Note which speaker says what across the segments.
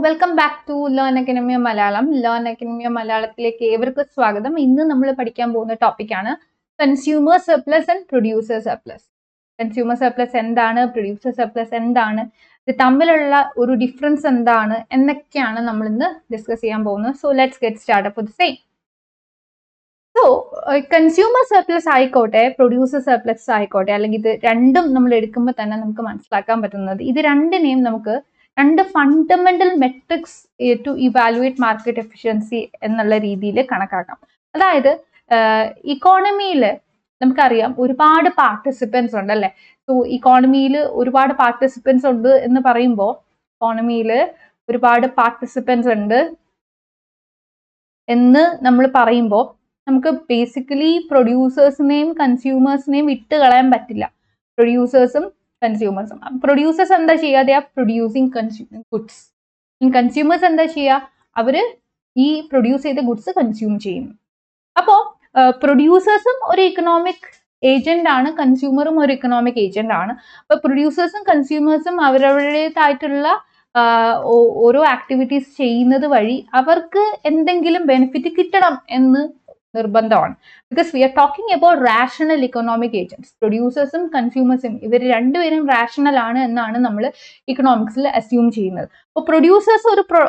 Speaker 1: Welcome back to Learn Academy Malayalam. Learn Academy മലയാളത്തിലേക്ക് ഏവർക്കും സ്വാഗതം. ഇന്ന് നമ്മൾ പഠിക്കാൻ പോകുന്ന ടോപ്പിക്കാണ് consumer surplus and producer surplus. Consumer surplus എന്താണ്, പ്രൊഡ്യൂസർ സർപ്ലസ് എന്താണ്, ഇത് തമ്മിലുള്ള ഒരു ഡിഫറൻസ് എന്താണ് എന്നൊക്കെയാണ് നമ്മൾ ഇന്ന് ഡിസ്കസ് ചെയ്യാൻ പോകുന്നത്. So let's get start for the same. So consumer surplus ആയിക്കോട്ടെ, പ്രൊഡ്യൂസർ സർപ്ലസ് ആയിക്കോട്ടെ, അല്ലെങ്കിൽ ഇത് രണ്ടും നമ്മൾ എടുക്കുമ്പോൾ തന്നെ നമുക്ക് മനസ്സിലാക്കാൻ പറ്റുന്നത് ഇത് രണ്ടിനെയും നമുക്ക് രണ്ട് fundamental matrix to evaluate market efficiency എന്നുള്ള രീതിയിൽ കണക്കാക്കാം. അതായത് ഇക്കോണമിയിൽ നമുക്കറിയാം ഒരുപാട് പാർട്ടിസിപ്പൻസ് ഉണ്ട് അല്ലെ. സോ ഇക്കോണമിയിൽ ഒരുപാട് പാർട്ടിസിപ്പൻസ് ഉണ്ട് എന്ന് പറയുമ്പോൾ ഇക്കോണമിയിൽ ഒരുപാട് പാർട്ടിസിപ്പൻസ് ഉണ്ട് എന്ന് നമ്മൾ പറയുമ്പോൾ നമുക്ക് ബേസിക്കലി പ്രൊഡ്യൂസേഴ്സിനെയും കൺസ്യൂമേഴ്സിനെയും വിട്ട് കളയാൻ പറ്റില്ല. പ്രൊഡ്യൂസേഴ്സും കൺസ്യൂമേഴ്സും. പ്രൊഡ്യൂസേഴ്സ് എന്താ ചെയ്യുക? They are producing goods. Consumers എന്താ ചെയ്യുക? അവര് ഈ പ്രൊഡ്യൂസ് ചെയ്ത ഗുഡ്സ് കൺസ്യൂം ചെയ്യുന്നു. അപ്പോൾ പ്രൊഡ്യൂസേഴ്സും ഒരു ഇക്കണോമിക് ഏജന്റ് ആണ്, കൺസ്യൂമറും ഒരു ഇക്കണോമിക് ഏജന്റ് ആണ്. അപ്പൊ പ്രൊഡ്യൂസേഴ്സും കൺസ്യൂമേഴ്സും അവരവരുടേതായിട്ടുള്ള ഓരോ ആക്ടിവിറ്റീസ് ചെയ്യുന്നത് വഴി അവർക്ക് എന്തെങ്കിലും ബെനിഫിറ്റ് കിട്ടണം എന്ന് നിർബന്ധമാണ്. Because we are talking about rational economic agents. പ്രൊഡ്യൂസേഴ്സും കൺസ്യൂമേഴ്സും ഇവർ രണ്ടുപേരും റാഷണൽ ആണ് എന്നാണ് നമ്മൾ ഇക്കണോമിക്സിൽ അസ്യൂം ചെയ്യുന്നത്. അപ്പോൾ പ്രൊഡ്യൂസേഴ്സ്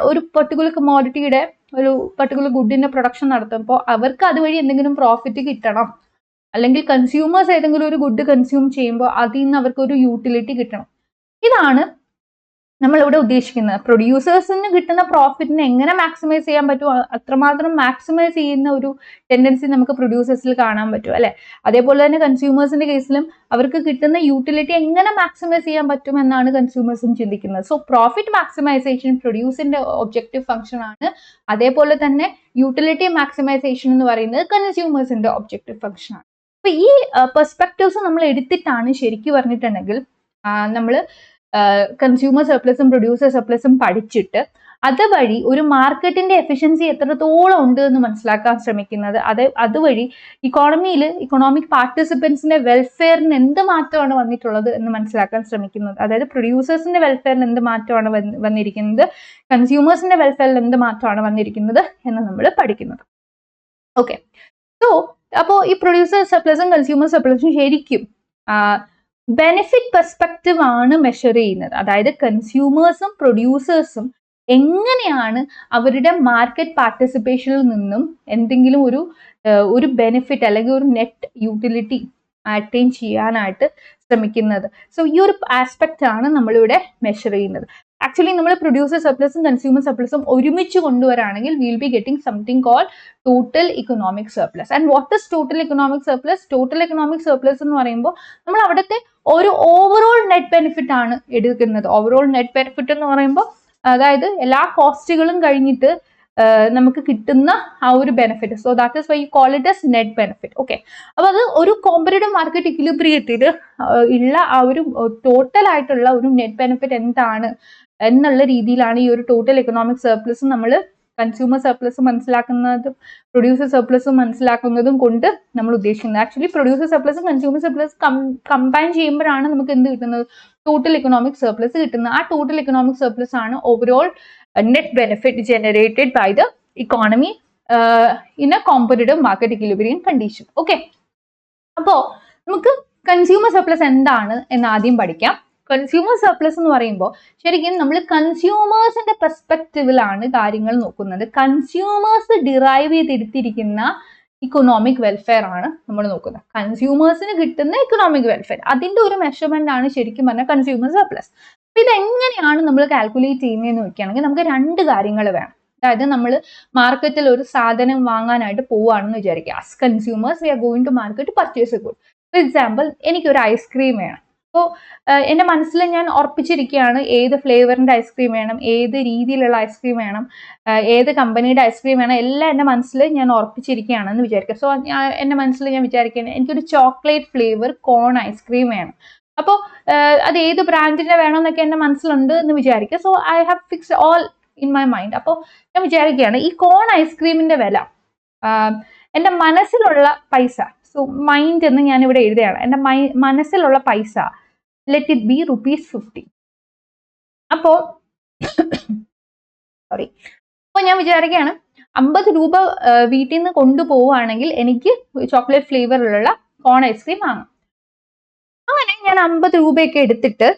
Speaker 1: ഒരു പെർട്ടിക്കുലർ കമോഡിറ്റിയുടെ ഒരു പെർട്ടിക്കുലർ ഗുഡിന്റെ പ്രൊഡക്ഷൻ നടത്തുമ്പോൾ അവർക്ക് അതുവഴി എന്തെങ്കിലും പ്രോഫിറ്റ് കിട്ടണം, അല്ലെങ്കിൽ കൺസ്യൂമേഴ്സ് ഏതെങ്കിലും ഒരു ഗുഡ് കൺസ്യൂം ചെയ്യുമ്പോൾ അതിൽ നിന്ന് അവർക്ക് ഒരു യൂട്ടിലിറ്റി കിട്ടണം. ഇതാണ് നമ്മളിവിടെ ഉദ്ദേശിക്കുന്നത്. പ്രൊഡ്യൂസേഴ്സിന് കിട്ടുന്ന പ്രോഫിറ്റിനെ എങ്ങനെ മാക്സിമൈസ് ചെയ്യാൻ പറ്റുമോ അത്രമാത്രം മാക്സിമൈസ് ചെയ്യുന്ന ഒരു ടെൻഡൻസി നമുക്ക് പ്രൊഡ്യൂസേഴ്സിൽ കാണാൻ പറ്റും അല്ലെ. അതേപോലെ തന്നെ കൺസ്യൂമേഴ്സിന്റെ കേസിലും അവർക്ക് കിട്ടുന്ന യൂട്ടിലിറ്റി എങ്ങനെ മാക്സിമൈസ് ചെയ്യാൻ പറ്റും എന്നാണ് കൺസ്യൂമേഴ്സും ചിന്തിക്കുന്നത്. സോ പ്രോഫിറ്റ് മാക്സിമൈസേഷൻ പ്രൊഡ്യൂസറിന്റെ ഒബ്ജക്റ്റീവ് ഫംഗ്ഷൻ ആണ്. അതേപോലെ തന്നെ യൂട്ടിലിറ്റി മാക്സിമൈസേഷൻ എന്ന് പറയുന്നത് കൺസ്യൂമേഴ്സിന്റെ ഒബ്ജക്റ്റീവ് ഫംഗ്ഷൻ ആണ്. അപ്പൊ ഈ പെർസ്പെക്റ്റീവ്സ് നമ്മൾ എടുത്തിട്ടാണ് ശരിക്കും പറഞ്ഞിട്ടുണ്ടെങ്കിൽ നമ്മൾ കൺസ്യൂമർ സർപ്ലസും പ്രൊഡ്യൂസർ സർപ്ലസും പഠിച്ചിട്ട് അതുവഴി ഒരു മാർക്കറ്റിന്റെ എഫിഷ്യൻസി എത്രത്തോളം ഉണ്ട് എന്ന് മനസ്സിലാക്കാൻ ശ്രമിക്കുന്നത്. അതുവഴി ഇക്കോണമിയിൽ ഇക്കണോമിക് പാർട്ടിസിപ്പൻസിന്റെ വെൽഫെയറിന് എന്ത് മാറ്റമാണ് വന്നിട്ടുള്ളത് എന്ന് മനസ്സിലാക്കാൻ ശ്രമിക്കുന്നത്. അതായത് പ്രൊഡ്യൂസേഴ്സിന്റെ വെൽഫെയറിന് എന്ത് മാറ്റമാണ് വന്നിരിക്കുന്നത്, കൺസ്യൂമേഴ്സിന്റെ വെൽഫെയറിൽ എന്ത് മാറ്റമാണ് വന്നിരിക്കുന്നത് എന്ന് നമ്മൾ പഠിക്കുന്നത്. ഓക്കെ. സോ അപ്പോൾ ഈ പ്രൊഡ്യൂസർ സർപ്ലസും കൺസ്യൂമർ സർപ്ലസും ശരിക്കും ബെനിഫിറ്റ് പെർസ്പെക്റ്റീവ് ആണ് മെഷർ ചെയ്യുന്നത്. അതായത് കൺസ്യൂമേഴ്സും പ്രൊഡ്യൂസേഴ്സും എങ്ങനെയാണ് അവരുടെ മാർക്കറ്റ് പാർട്ടിസിപ്പേഷനിൽ നിന്നും എന്തെങ്കിലും ഒരു ബെനിഫിറ്റ് അല്ലെങ്കിൽ ഒരു നെറ്റ് യൂട്ടിലിറ്റി അറ്റൈൻ ചെയ്യാനായിട്ട് ശ്രമിക്കുന്നത്. സോ ഈ ഒരു ആസ്പെക്റ്റ് ആണ് നമ്മളിവിടെ മെഷർ ചെയ്യുന്നത്. ആക്ച്വലി നമ്മൾ പ്രൊഡ്യൂസർ സർപ്ലസും കൺസ്യൂമർ സർപ്ലസും ഒരുമിച്ച് കൊണ്ടുവരാണെങ്കിൽ will be getting something called total economic surplus. And what is total economic surplus? Total economic surplus എന്ന് പറയുമ്പോൾ നമ്മൾ അവിടുത്തെ ഒരു ഓവറോൾ നെറ്റ് ബെനിഫിറ്റ് ആണ് എടുക്കുന്നത്. ഓവറോൾ നെറ്റ് ബെനിഫിറ്റ് എന്ന് പറയുമ്പോൾ അതായത് എല്ലാ കോസ്റ്റുകളും കഴിഞ്ഞിട്ട് നമുക്ക് കിട്ടുന്ന ആ ഒരു benefit. So that is why you call it as net benefit. Okay. അപ്പൊ അത് ഒരു കോമ്പറേറ്റീവ് മാർക്കറ്റ് ഇക്വിലിബ്രിയത്തിൽ ഉള്ള ആ ഒരു ടോട്ടൽ ആയിട്ടുള്ള ഒരു നെറ്റ് ബെനിഫിറ്റ് എന്താണ് എന്നുള്ള രീതിയിലാണ് ഈ ഒരു ടോട്ടൽ എക്കണോമിക് സർപ്ലസ് നമ്മൾ കൺസ്യൂമർ സർപ്ലസ് മനസ്സിലാക്കുന്നതും പ്രൊഡ്യൂസർ സർപ്ലസ് മനസ്സിലാക്കുന്നതും കൊണ്ട് നമ്മൾ ഉദ്ദേശിക്കുന്നത്. ആക്ച്വലി പ്രൊഡ്യൂസർ സർപ്ലസും കൺസ്യൂമർ സർപ്ലസ് കമ്പൈൻ ചെയ്യുമ്പോഴാണ് നമുക്ക് എന്ത് കിട്ടുന്നത്? ടോട്ടൽ എക്കണോമിക് സർപ്ലസ് കിട്ടുന്നത്. ആ ടോട്ടൽ എക്കണോമിക് സർപ്ലസ് ആണ് overall net benefit generated by the economy in a competitive market equilibrium condition. Okay. അപ്പോൾ നമുക്ക് കൺസ്യൂമർ സർപ്ലസ് എന്താണ് എന്ന് ആദ്യം പഠിക്കാം. കൺസ്യൂമർ സർപ്ലസ് എന്ന് പറയുമ്പോൾ ശരിക്കും നമ്മൾ കൺസ്യൂമേഴ്സിന്റെ പെർസ്പെക്റ്റീവിലാണ് കാര്യങ്ങൾ നോക്കുന്നത്. കൺസ്യൂമേഴ്സ് ഡിറൈവ് ചെയ്തെടുത്തിരിക്കുന്ന ഇക്കണോമിക് വെൽഫെയർ ആണ് നമ്മൾ നോക്കുന്നത്. കൺസ്യൂമേഴ്സിന് കിട്ടുന്ന ഇക്കണോമിക് വെൽഫെയർ, അതിന്റെ ഒരു മെഷർമെന്റ് ആണ് ശരിക്കും പറഞ്ഞാൽ കൺസ്യൂമർ സർപ്ലസ്. അപ്പൊ ഇതെങ്ങനെയാണ് നമ്മൾ കാൽക്കുലേറ്റ് ചെയ്യുന്നതെന്ന് നോക്കുകയാണെങ്കിൽ നമുക്ക് രണ്ട് കാര്യങ്ങൾ വേണം. അതായത് നമ്മൾ മാർക്കറ്റിൽ ഒരു സാധനം വാങ്ങാനായിട്ട് പോവുകയാണെന്ന് വിചാരിക്കുക. As consumers we are going to market purchase a good. For example, എനിക്കൊരു ഐസ്ക്രീം വേണം. അപ്പോൾ എൻ്റെ മനസ്സിൽ ഞാൻ ഉറപ്പിച്ചിരിക്കുകയാണ് ഏത് ഫ്ലേവറിൻ്റെ ഐസ്ക്രീം വേണം, ഏത് രീതിയിലുള്ള ഐസ്ക്രീം വേണം, ഏത് കമ്പനിയുടെ ഐസ്ക്രീം വേണം, എല്ലാം എൻ്റെ മനസ്സിൽ ഞാൻ ഉറപ്പിച്ചിരിക്കുകയാണെന്ന് വിചാരിക്കുക. സോ എൻ്റെ മനസ്സിൽ ഞാൻ വിചാരിക്കുകയാണ് എനിക്കൊരു ചോക്ലേറ്റ് ഫ്ലേവർ കോൺ ഐസ്ക്രീം വേണം. അപ്പോൾ അത് ഏത് ബ്രാൻഡിൻ്റെ വേണമെന്നൊക്കെ എൻ്റെ മനസ്സിലുണ്ട് എന്ന് വിചാരിക്കുക. So I have fixed all in my mind. അപ്പോൾ ഞാൻ വിചാരിക്കുകയാണ് ഈ കോൺ ഐസ്ക്രീമിൻ്റെ വില എൻ്റെ മനസ്സിലുള്ള പൈസ, സോ മൈൻഡ് എന്ന് ഞാൻ ഇവിടെ എഴുതുകയാണ്, എൻ്റെ മനസ്സിലുള്ള പൈസ let it be ₹50. അപ്പോൾ സോറി. അപ്പോൾ ഞാൻ വിചാരിക്കുകയാണ് 50 രൂപ വീട്ടിൽ നിന്ന് കൊണ്ടുപോവുകയാണെങ്കിൽ എനിക്ക് ചോക്ലേറ്റ് ഫ്ലേവറിലുള്ള കോൺ ഐസ്ക്രീം വാങ്ങാം. അങ്ങനെ ഞാൻ 50 രൂപയൊക്കെ എടുത്തിട്ട്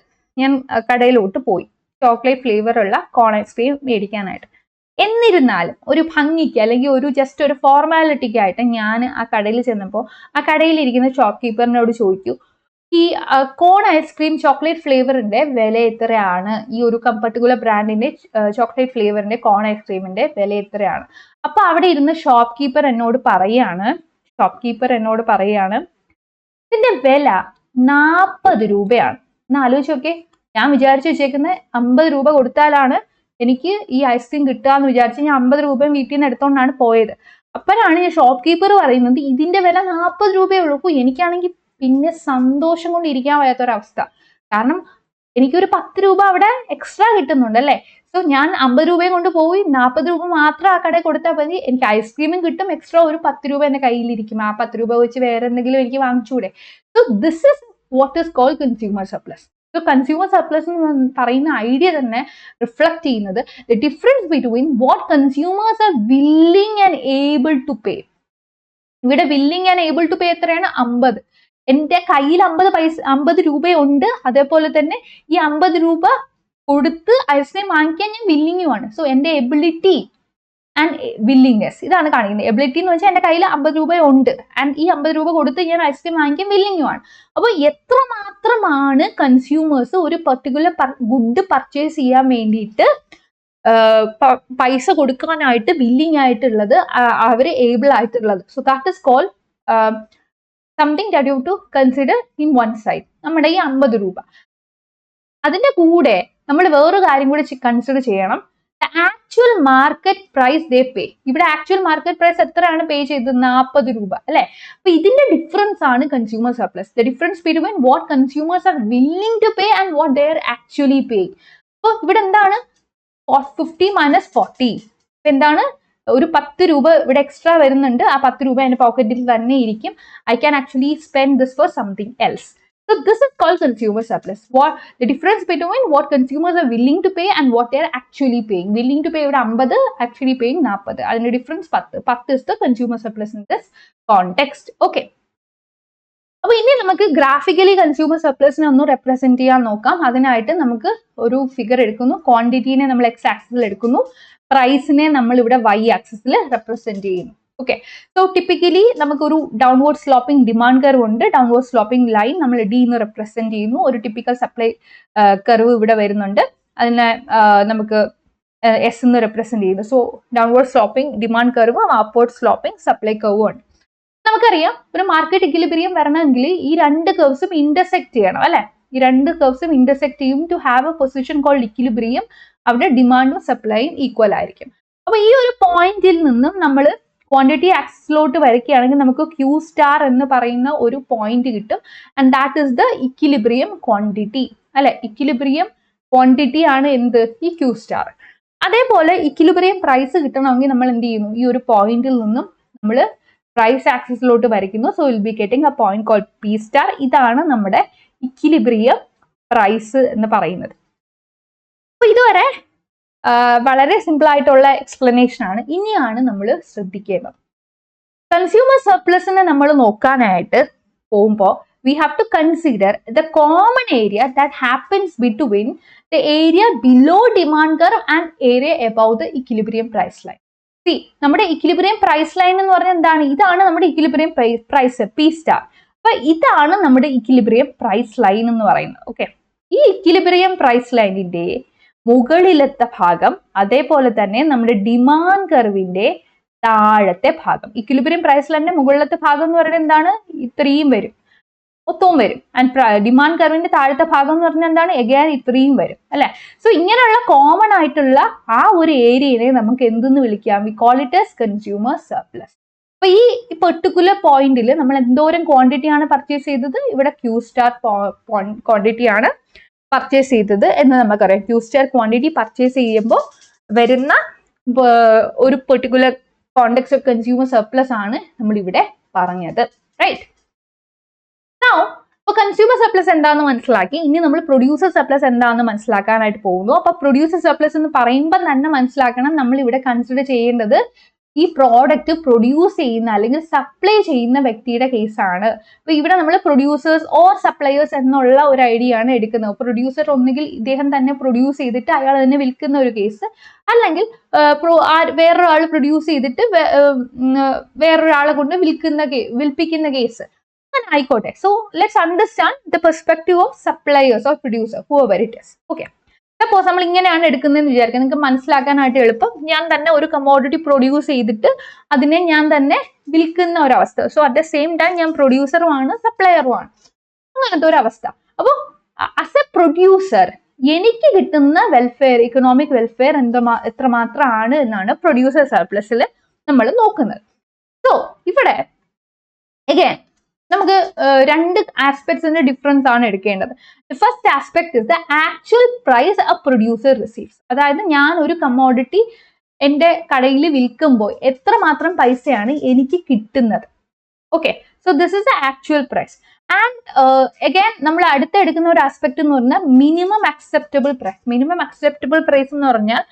Speaker 1: ഞാൻ കടയിലോട്ട് പോയി ചോക്ലേറ്റ് ഫ്ലേവറുള്ള കോൺ ഐസ്ക്രീം മേടിക്കാനായിട്ട്. എന്നിരുന്നാലും ഒരു ഭംഗിക്ക് അല്ലെങ്കിൽ ഒരു ജസ്റ്റ് ഒരു ഫോർമാലിറ്റിക്കായിട്ട് ഞാൻ ആ കടയിൽ ചെന്നപ്പോൾ ആ കടയിലിരിക്കുന്ന ഷോപ്പ് കീപ്പറിനോട് ചോദിച്ചു, ഈ കോൺ ഐസ്ക്രീം ചോക്ലേറ്റ് ഫ്ലേവറിന്റെ വില എത്രയാണ്, ഈ ഒരു പർട്ടിക്കുലർ ബ്രാൻഡിന്റെ ചോക്ലേറ്റ് ഫ്ലേവറിന്റെ കോൺ ഐസ്ക്രീമിന്റെ വില എത്രയാണ്. അപ്പൊ അവിടെ ഇരുന്ന ഷോപ്പ് കീപ്പർ എന്നോട് പറയാണ് ഇതിന്റെ വില 40 രൂപയാണ്. എന്ന് ആലോചിച്ച് നോക്കേ, ഞാൻ വിചാരിച്ചു വെച്ചേക്കുന്നത് 50 രൂപ കൊടുത്താലാണ് എനിക്ക് ഈ ഐസ്ക്രീം കിട്ടുക എന്ന് വിചാരിച്ച് ഞാൻ 50 രൂപയും വീട്ടിൽ നിന്ന് എടുത്തോണ്ടാണ് പോയത്. അപ്പോഴാണ് ഞാൻ ഷോപ്പ് കീപ്പർ പറയുന്നത് ഇതിന്റെ വില 40 രൂപയേ ഉള്ളൂ. എനിക്കാണെങ്കിൽ പിന്നെ സന്തോഷം കൊണ്ട് ഇരിക്കാൻ വയ്യാത്തൊരവസ്ഥ. കാരണം എനിക്കൊരു 10 രൂപ അവിടെ എക്സ്ട്രാ കിട്ടുന്നുണ്ട് അല്ലേ. സോ ഞാൻ 50 രൂപയും കൊണ്ട് പോയി 40 രൂപ മാത്രം ആ കടയിൽ കൊടുത്താൽ മതി, എനിക്ക് ഐസ്ക്രീമും കിട്ടും, എക്സ്ട്രാ ഒരു 10 രൂപ എൻ്റെ കയ്യിലിരിക്കും. ആ 10 രൂപ വെച്ച് വേറെ എന്തെങ്കിലും എനിക്ക് വാങ്ങിച്ചൂടെ. So this is what is called consumer surplus. So consumer surplus എന്ന് പറയുന്ന ഐഡിയ തന്നെ റിഫ്ലക്ട് ചെയ്യുന്നത് the difference between what consumers are willing and able to pay. ഇവിടെ willing and able to pay എത്രയാണ്? 50. എൻ്റെ കയ്യിൽ 50 രൂപയുണ്ട്. അതേപോലെ തന്നെ ഈ 50 രൂപ കൊടുത്ത് ഐസ്ക്രീം വാങ്ങിക്കാൻ ഞാൻ വില്ലിങ്ങുമാണ്. സോ എൻ്റെ എബിലിറ്റി ആൻഡ് വില്ലിങ്നെസ് ഇതാണ് കാണിക്കുന്നത്. എബിലിറ്റി എന്ന് വെച്ചാൽ എൻ്റെ കയ്യിൽ 50 രൂപയുണ്ട് ആൻഡ് ഈ 50 രൂപ കൊടുത്ത് ഞാൻ ഐസ്ക്രീം വാങ്ങിക്കാൻ വില്ലിങ്ങുമാണ്. അപ്പോൾ എത്രമാത്രമാണ് കൺസ്യൂമേഴ്സ് ഒരു പെർട്ടിക്കുലർ ഗുഡ് പർച്ചേസ് ചെയ്യാൻ വേണ്ടിയിട്ട് പൈസ കൊടുക്കാനായിട്ട് വില്ലിങ് ആയിട്ടുള്ളത്, അവർ ഏബിൾ ആയിട്ടുള്ളത്. So that is called something that you to consider in one side. നമ്മുടെ ഈ 50 രൂപ. അതിന്റെ കൂടെ നമ്മൾ വേറൊരു കാര്യം കൂടി കൺസിഡർ ചെയ്യണം. ആക്ച്വൽ മാർക്കറ്റ് പ്രൈസ് ദേ പേ. ഇവിടെ ആക്ച്വൽ മാർക്കറ്റ് പ്രൈസ് എത്രയാണ് പേ ചെയ്തത്? 40 രൂപ അല്ലെ. അപ്പൊ ഇതിന്റെ ഡിഫറൻസ് ആണ് consumer surplus. The difference between what consumers are willing to pay and what they are actually paying. അപ്പൊ ഇവിടെ എന്താണ് 50 - 40. എന്താണ്? ഒരു 10 രൂപ ഇവിടെ എക്സ്ട്രാ വരുന്നുണ്ട്. ആ 10 രൂപ എൻ്റെ പോക്കറ്റിൽ തന്നെ ഇരിക്കും. I can actually spend this for something else. So this is called consumer surplus. What the difference between what consumers are willing to pay and what they are actually paying. Willing to pay ഇവിടെ 50, actually paying 40. അതിന്റെ difference 10 is the consumer surplus in this context. Okay. അപ്പൊ ഇനി നമുക്ക് graphically consumer സർപ്ലസിനെ ഒന്ന് represent ചെയ്യാൻ നോക്കാം. അതിനായിട്ട് നമുക്ക് ഒരു ഫിഗർ എടുക്കുന്നു. ക്വാണ്ടിറ്റീനെ നമ്മൾ എക്സ് ആക്സിസിൽ എടുക്കുന്നു, പ്രൈസിനെ നമ്മൾ ഇവിടെ വൈ ആക്സിസിൽ റെപ്രസെന്റ് ചെയ്യുന്നു. ഓക്കെ. സോ ടിപ്പിക്കലി നമുക്കൊരു ഡൗൺവേർഡ് സ്ലോപ്പിംഗ് ഡിമാൻഡ് കർവ് ഉണ്ട്. ഡൗൺവേർഡ് സ്ലോപ്പിംഗ് ലൈൻ നമ്മൾ ഡി എന്ന് റെപ്രസെന്റ് ചെയ്യുന്നു. ഒരു ടിപ്പിക്കൽ സപ്ലൈ കർവ് ഇവിടെ വരുന്നുണ്ട്. അതിനെ നമുക്ക് എസ് എന്ന് റെപ്രസെന്റ് ചെയ്യുന്നു. സോ ഡൗൺവേർഡ് സ്ലോപ്പിംഗ് ഡിമാൻഡ് കർവും അപ്വേർഡ് സ്ലോപ്പിംഗ് സപ്ലൈ കർവും ഉണ്ട്. നമുക്കറിയാം ഒരു മാർക്കറ്റ് ഇക്വിലിബ്രിയം വരണമെങ്കിൽ ഈ രണ്ട് കർവ്സും ഇന്റർസെക്ട് ചെയ്യണം അല്ലെ. ഈ രണ്ട് കർവ്സും ഇന്റർസെക്ട് ചെയ്യും to have a position called equilibrium. അവിടെ ഡിമാൻഡും സപ്ലൈയും ഈക്വൽ ആയിരിക്കും. അപ്പൊ ഈ ഒരു പോയിന്റിൽ നിന്നും നമ്മൾ ക്വാണ്ടിറ്റി ആക്സിസിലോട്ട് വരയ്ക്കുകയാണെങ്കിൽ നമുക്ക് ക്യൂ സ്റ്റാർ എന്ന് പറയുന്ന ഒരു പോയിന്റ് കിട്ടും. And that is the equilibrium quantity അല്ലെ. ഇക്വിലിബ്രിയം ക്വാണ്ടിറ്റി ആണ് എന്ത്? ഈ ക്യൂ സ്റ്റാർ. അതേപോലെ ഇക്വിലിബ്രിയം പ്രൈസ് കിട്ടണമെങ്കിൽ നമ്മൾ എന്ത് ചെയ്യുന്നു? ഈ ഒരു പോയിന്റിൽ നിന്നും നമ്മൾ പ്രൈസ് ആക്സിസിലോട്ട് വരയ്ക്കുന്നു. So will be getting a point called P star. ഇതാണ് നമ്മുടെ ഇക്വിലിബ്രിയം പ്രൈസ് എന്ന് പറയുന്നത്. അപ്പൊ ഇതുവരെ വളരെ സിമ്പിൾ ആയിട്ടുള്ള എക്സ്പ്ലനേഷൻ ആണ്. ഇനിയാണ് നമ്മൾ ശ്രദ്ധിക്കേണ്ടത്. കൺസ്യൂമർ സർപ്ലസിനെ നമ്മൾ നോക്കാനായിട്ട് പോകുമ്പോൾ we have to consider the common area that happens between the area below demand curve and area above the equilibrium price line. See, നമ്മുടെ ഇക്വിലിബ്രിയം പ്രൈസ് ലൈൻ എന്ന് പറഞ്ഞാൽ എന്താണ്? ഇതാണ് നമ്മുടെ ഇക്വിലിബ്രിയം പ്രൈസ് പി സ്റ്റാർ. അപ്പൊ ഇതാണ് നമ്മുടെ ഇക്വിലിബ്രിയം പ്രൈസ് ലൈൻ എന്ന് പറയുന്നത്. ഓക്കെ. ഈ ഇക്വിലിബ്രിയം പ്രൈസ് ലൈനിന്റെ മുകളിലത്തെ ഭാഗം, അതേപോലെ തന്നെ നമ്മുടെ ഡിമാൻഡ് കർവിന്റെ താഴത്തെ ഭാഗം. ഇക്വിലിബ്രിയം പ്രൈസ് ലൈനിന്റെ മുകളിലത്തെ ഭാഗം എന്ന് പറയുന്നത് എന്താണ്? ഇത്രയും വരും, മൊത്തവും വരും. ആൻഡ് ഡിമാൻഡ് കർവിന്റെ താഴത്തെ ഭാഗം എന്ന് പറഞ്ഞാൽ എന്താണ്? എഗൈൻ ഇത്രയും വരും അല്ലെ. സോ ഇങ്ങനെയുള്ള കോമൺ ആയിട്ടുള്ള ആ ഒരു ഏരിയയെ നമുക്ക് എന്തെന്ന് വിളിക്കാം? We call it as consumer surplus. അപ്പൊ ഈ പെർട്ടിക്കുലർ പോയിന്റിൽ നമ്മൾ എന്തോരം ക്വാണ്ടിറ്റി ആണ് പർച്ചേസ് ചെയ്തത്? ഇവിടെ ക്യൂ സ്റ്റാർ ക്വാണ്ടിറ്റി ആണ് പർച്ചേസ് ചെയ്തത് എന്ന് നമുക്കറിയാം. ക്യൂ സ്റ്റാർ ക്വാണ്ടിറ്റി പർച്ചേസ് ചെയ്യുമ്പോൾ വരുന്ന ഒരു particular context of consumer surplus ആണ് നമ്മൾ ഇവിടെ പറഞ്ഞത്. റൈറ്റ്. Now അപ്പോൾ കൺസ്യൂമർ സർപ്ലസ് എന്താണെന്ന് മനസ്സിലാക്കി. ഇനി നമ്മൾ പ്രൊഡ്യൂസർ സർപ്ലസ് എന്താണെന്ന് മനസ്സിലാക്കാനായിട്ട് പോകുന്നു. അപ്പോൾ പ്രൊഡ്യൂസർ സർപ്ലസ് എന്ന് പറയുമ്പോൾ തന്നെ മനസ്സിലാക്കണം, നമ്മൾ ഇവിടെ കൺസിഡർ ചെയ്യേണ്ടത് ഈ പ്രോഡക്റ്റ് പ്രൊഡ്യൂസ് ചെയ്യുന്ന അല്ലെങ്കിൽ സപ്ലൈ ചെയ്യുന്ന വ്യക്തിയുടെ കേസാണ്. അപ്പൊ ഇവിടെ നമ്മൾ പ്രൊഡ്യൂസേഴ്സ് ഓർ സപ്ലയേഴ്സ് എന്നുള്ള ഒരു ഐഡിയ ആണ് എടുക്കുന്നത്. പ്രൊഡ്യൂസർ ഒന്നുകിൽ ഇദ്ദേഹം തന്നെ പ്രൊഡ്യൂസ് ചെയ്തിട്ട് അയാൾ തന്നെ വിൽക്കുന്ന ഒരു കേസ്, അല്ലെങ്കിൽ വേറൊരാൾ പ്രൊഡ്യൂസ് ചെയ്തിട്ട് വേറൊരാളെ കൊണ്ട് വിൽപ്പിക്കുന്ന കേസ്, അങ്ങനെ ആയിക്കോട്ടെ. So let's understand the perspective of suppliers or producer whoever it is. Okay, suppose നമ്മൾ ഇങ്ങനെയാണ് എടുക്കുന്നതെന്ന് വിചാരിക്കുക, നിങ്ങൾക്ക് മനസ്സിലാക്കാനായിട്ട് എളുപ്പം. ഞാൻ തന്നെ ഒരു കമ്മോഡിറ്റി പ്രൊഡ്യൂസ് ചെയ്തിട്ട് അതിനെ ഞാൻ തന്നെ വിൽക്കുന്ന ഒരവസ്ഥ. So at the same time ഞാൻ പ്രൊഡ്യൂസറുമാണ് സപ്ലയറുമാണ്, അങ്ങനത്തെ ഒരു അവസ്ഥ. അപ്പോൾ ആസ് എ പ്രൊഡ്യൂസർ എനിക്ക് കിട്ടുന്ന വെൽഫെയർ, ഇക്കണോമിക് വെൽഫെയർ എത്രമാത്രമാണ് എന്നാണ് പ്രൊഡ്യൂസർ സർപ്ലസിൽ നമ്മൾ നോക്കുന്നത്. സോ ഇവിടെ again നമുക്ക് രണ്ട് ആസ്പെക്ട്സിന്റെ ഡിഫറൻസ് ആണ് എടുക്കേണ്ടത്. First aspect is the actual price a producer receives. അതായത് ഞാൻ ഒരു കമ്മോഡിറ്റി എൻ്റെ കടയിൽ വിൽക്കുമ്പോൾ എത്രമാത്രം പൈസയാണ് എനിക്ക് കിട്ടുന്നത്. Okay, so this is the actual price. And again നമ്മൾ അടുത്തെടുക്കുന്ന ഒരു ആസ്പെക്ട് എന്ന് പറഞ്ഞാൽ minimum acceptable price. Minimum acceptable price എന്ന് പറഞ്ഞാൽ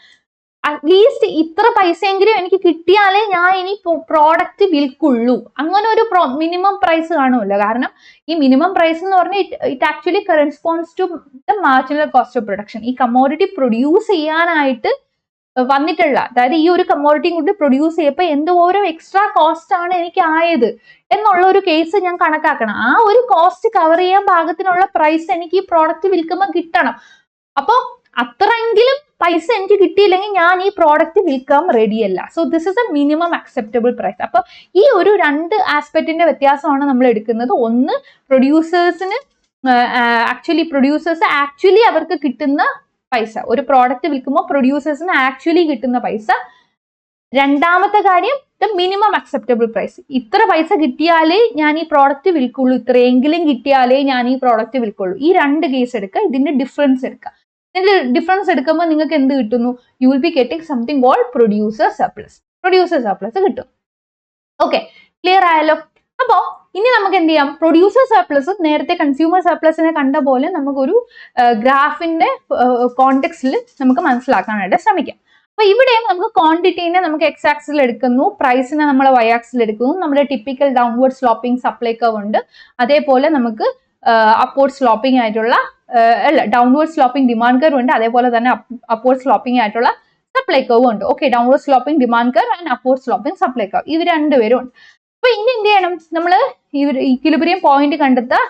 Speaker 1: അറ്റ്ലീസ്റ്റ് ഇത്ര പൈസയെങ്കിലും എനിക്ക് കിട്ടിയാലേ ഞാൻ ഇനി പ്രോഡക്റ്റ് വിൽക്കുള്ളൂ. അങ്ങനെ ഒരു മിനിമം പ്രൈസ് കാണുമല്ലോ. കാരണം ഈ മിനിമം പ്രൈസ് എന്ന് പറഞ്ഞാൽ it actually corresponds to the marginal cost of production. ഈ കമ്മോഡിറ്റി പ്രൊഡ്യൂസ് ചെയ്യാനായിട്ട് വന്നിട്ടുള്ള, അതായത് ഈ ഒരു കമ്മോഡിറ്റിയും കൂടി പ്രൊഡ്യൂസ് ചെയ്യപ്പോൾ എന്തോരം എക്സ്ട്രാ കോസ്റ്റ് ആണ് എനിക്ക് ആയത് എന്നുള്ള ഒരു കേസ് ഞാൻ കണക്കാക്കണം. ആ ഒരു കോസ്റ്റ് കവർ ചെയ്യാൻ പാകത്തിനുള്ള പ്രൈസ് എനിക്ക് ഈ പ്രോഡക്റ്റ് വിൽക്കുമ്പോൾ കിട്ടണം. അപ്പോൾ അത്രയെങ്കിലും പൈസ എനിക്ക് കിട്ടിയില്ലെങ്കിൽ ഞാൻ ഈ പ്രോഡക്റ്റ് വിൽക്കാൻ റെഡിയല്ല. So this is a minimum acceptable price. അപ്പൊ ഈ ഒരു രണ്ട് ആസ്പെക്റ്റിന്റെ വ്യത്യാസമാണ് നമ്മൾ എടുക്കുന്നത്. ഒന്ന് പ്രൊഡ്യൂസേഴ്സിന് പ്രൊഡ്യൂസേഴ്സ് ആക്ച്വലി അവർക്ക് കിട്ടുന്ന പൈസ, ഒരു പ്രോഡക്റ്റ് വിൽക്കുമ്പോൾ പ്രൊഡ്യൂസേഴ്സിന് ആക്ച്വലി കിട്ടുന്ന പൈസ. രണ്ടാമത്തെ കാര്യം ദ മിനിമം അക്സെപ്റ്റബിൾ പ്രൈസ്. ഇത്ര പൈസ കിട്ടിയാലേ ഞാൻ ഈ പ്രോഡക്റ്റ് വിൽക്കുള്ളൂ, ഇത്രയെങ്കിലും കിട്ടിയാലേ ഞാൻ ഈ പ്രോഡക്റ്റ് വിൽക്കുള്ളൂ. ഈ രണ്ട് കേസ് എടുക്കുക, ഇതിന്റെ ഡിഫറൻസ് എടുക്കുക. ഇതിന്റെ ഡിഫറൻസ് എടുക്കുമ്പോൾ നിങ്ങൾക്ക് എന്ത് കിട്ടുന്നു? You will be getting something called producer surplus. Producer surplus കിട്ടും. ഓക്കെ, ക്ലിയർ ആയല്ലോ? അപ്പോ ഇനി നമുക്ക് എന്ത് ചെയ്യാം? പ്രൊഡ്യൂസർ സർപ്ലസ് നേരത്തെ കൺസ്യൂമർ സർപ്ലസിനെ കണ്ട പോലെ നമുക്കൊരു ഗ്രാഫിന്റെ കോണ്ടെക്സ്റ്റിൽ നമുക്ക് മനസ്സിലാക്കാനായിട്ട് ശ്രമിക്കാം. അപ്പൊ ഇവിടെ നമുക്ക് ക്വാണ്ടിറ്റീനെ നമുക്ക് എക്സ് ആക്സിൽ എടുക്കുന്നു, പ്രൈസിനെ നമ്മൾ വൈ ആക്സിൽ എടുക്കുന്നു. നമ്മുടെ typical downward sloping supply curve ഉണ്ട്. അതേപോലെ നമുക്ക് അപ്വേർഡ് സ്ലോപ്പിംഗ് ആയിട്ടുള്ള ഡൗൺവേർഡ് സ്ലോപ്പിംഗ് ഡിമാൻഡ് കർവ് ഉണ്ട്. അതേപോലെ തന്നെ അപ്വേർഡ് സ്ലോപ്പിംഗ് ആയിട്ടുള്ള സപ്ലൈ കർവ് ഉണ്ട്. Okay, downward sloping demand curve and upward sloping supply curve, ഇവർ രണ്ടുപേരും ഉണ്ട്. അപ്പൊ ഇനി എന്ത് ചെയ്യണം? നമ്മൾ ഇക്വിലിബ്രിയം പോയിന്റ് കണ്ടെത്തുക.